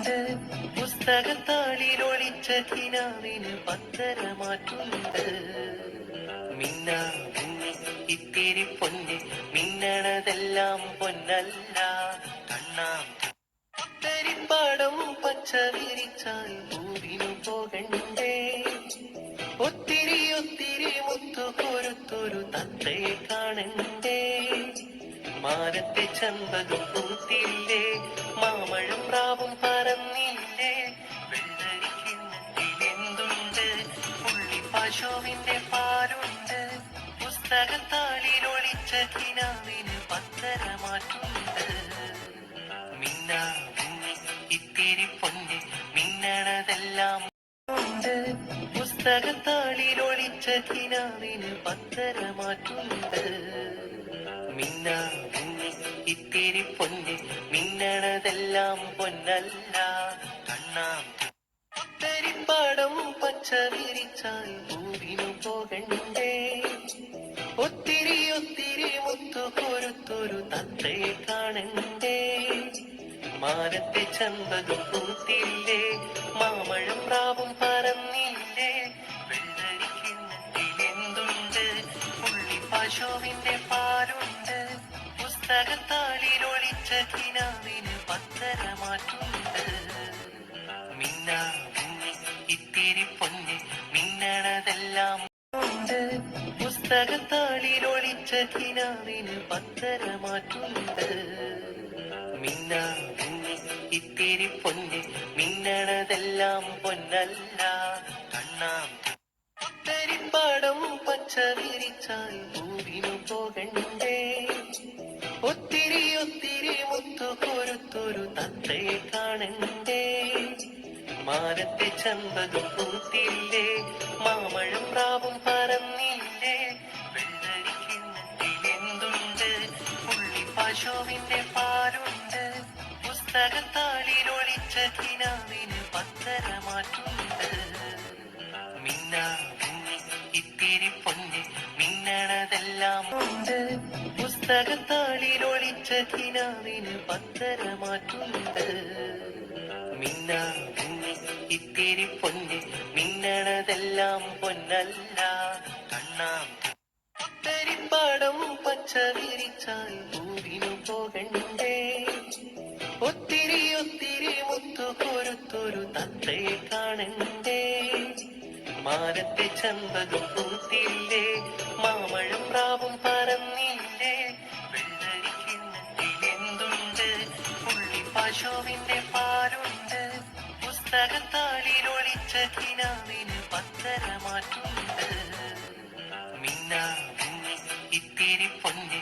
ഉണ്ട്. പുസ്തകത്താളിൽ ഒളിച്ച കിനാവിന് പത്തരമാറ്റുണ്ട്. മിന്നാ മിന്നി ഇത്തിരി പൊന്ന് മിന്നണതെല്ലാം പൊന്നല്ല. കണ്ണാം തരിപ്പാടം പച്ച വിരിച്ചാൽ പൂവിനു പോകണ്ടേ. ഒത്തിരി ഒത്തിരി മുത്തു കൊരുത്തൊരു തത്തയെ കാണണ്ടേ. മാനത്തെ ചമ്പകം പൂത്തില്ലേ, മാമഴം പ്രാവും പറന്നില്ലേ. വെള്ളരിക്കിണ്ണത്തിൽ എന്തുണ്ട്, പുള്ളിപ്പാശോവിന്റെ പാലുണ്ട്. പുസ്തകത്താളിൽ ഒളിച്ച കിനാവിന് പത്തരമാറ്റുണ്ട്. മിന്നാ മിന്നി ഇത്തിരി പൊന്ന് മിന്നണതെല്ലാം ഉണ്ട്. പുസ്തകത്താളിൽ ഒളിച്ച കിനാവിന് പത്തരമാറ്റുണ്ട്. മിന്നാ മിന്നി ഇത്തിരി പൊന്ന് മിന്നണതെല്ലാം പൊന്നല്ല. കണ്ണാം തരിപ്പാടം പച്ച വിരിച്ചാൽ പൂവിനു പോകണ്ടേ. ഒത്തിരി ഒത്തിരി മുത്തു കൊരുത്തൊരു തത്തയെ കാണണ്ടേ. മാനത്തെ ചമ്പകം പൂത്തില്ലേ, മാമഴം പ്രാവും പറന്നില്ലേ. വെള്ളരിക്കിണ്ണത്തിൽ എന്തുണ്ട്, പുള്ളിപ്പാശോവിന്റെ പാലുണ്ട്. പുസ്തകത്താളിൽ ഒളിച്ച കിനാവിന് പത്തരമാറ്റുണ്ട്. മിന്നാ മിന്നി ഇത്തിരി പൊന്ന് മിന്നണതെല്ലാം ഉണ്ട്. പുസ്തകത്താളിൽ ഒളിച്ച കിനാവിന് പത്തരമാറ്റുണ്ട്. മിന്നാ മിന്നി ഇത്തിരി പൊന്ന് മിന്നണതെല്ലാം പൊന്നല്ല. കണ്ണാം തരിപ്പാടം പച്ച വിരിച്ചാൽ പൂവിനു പോകണ്ടേ. ഒത്തിരി ഒത്തിരി മുത്തു കൊരുത്തൊരു തത്തയെ കാണണ്ടേ. മാനത്തെ ചമ്പകം പൂത്തില്ലേ, മാമഴം പ്രാവും പറന്നില്ലേ. വെള്ളരിക്കിണ്ണത്തിൽ എന്തുണ്ട്, പുള്ളിപ്പാശോവിന്റെ പാലുണ്ട്. പുസ്തകത്താളിൽ ഒളിച്ച കിനാവിന് പത്തരമാറ്റുണ്ട്. മിന്നാ മിന്നി ഇത്തിരി പൊന്ന് മിന്നണതെല്ലാം ഉണ്ട്. പുസ്തകത്താളിൽ ഒളിച്ച കിനാവിന് പത്തരമാറ്റുണ്ട്. മിന്നാ മിന്നി ഇത്തിരി പൊന്ന് മിന്നണതെല്ലാം പൊന്നല്ല. കണ്ണാം തരിപ്പാടം പച്ച വിരിച്ചാൽ പൂവിനു പോകണ്ടേ. ഒത്തിരി ഒത്തിരി മുത്തു കൊരുത്തൊരു തത്തയെ കാണണ്ടേ. മാനത്തെ ചമ്പകം പൂത്തില്ലേ, മാമഴം പ്രാവും പറന്നില്ലേ. വെള്ളരിക്കിണ്ണത്തിൽ എന്തുണ്ട്, പുള്ളിപ്പാശോവിന്റെ പാലുണ്ട്. പുസ്തകത്താളിൽ ഒളിച്ച കിനാവിന് പത്തരമാറ്റുണ്ട്. മിന്നാ മിന്നി ഇത്തിരി പൊന്ന്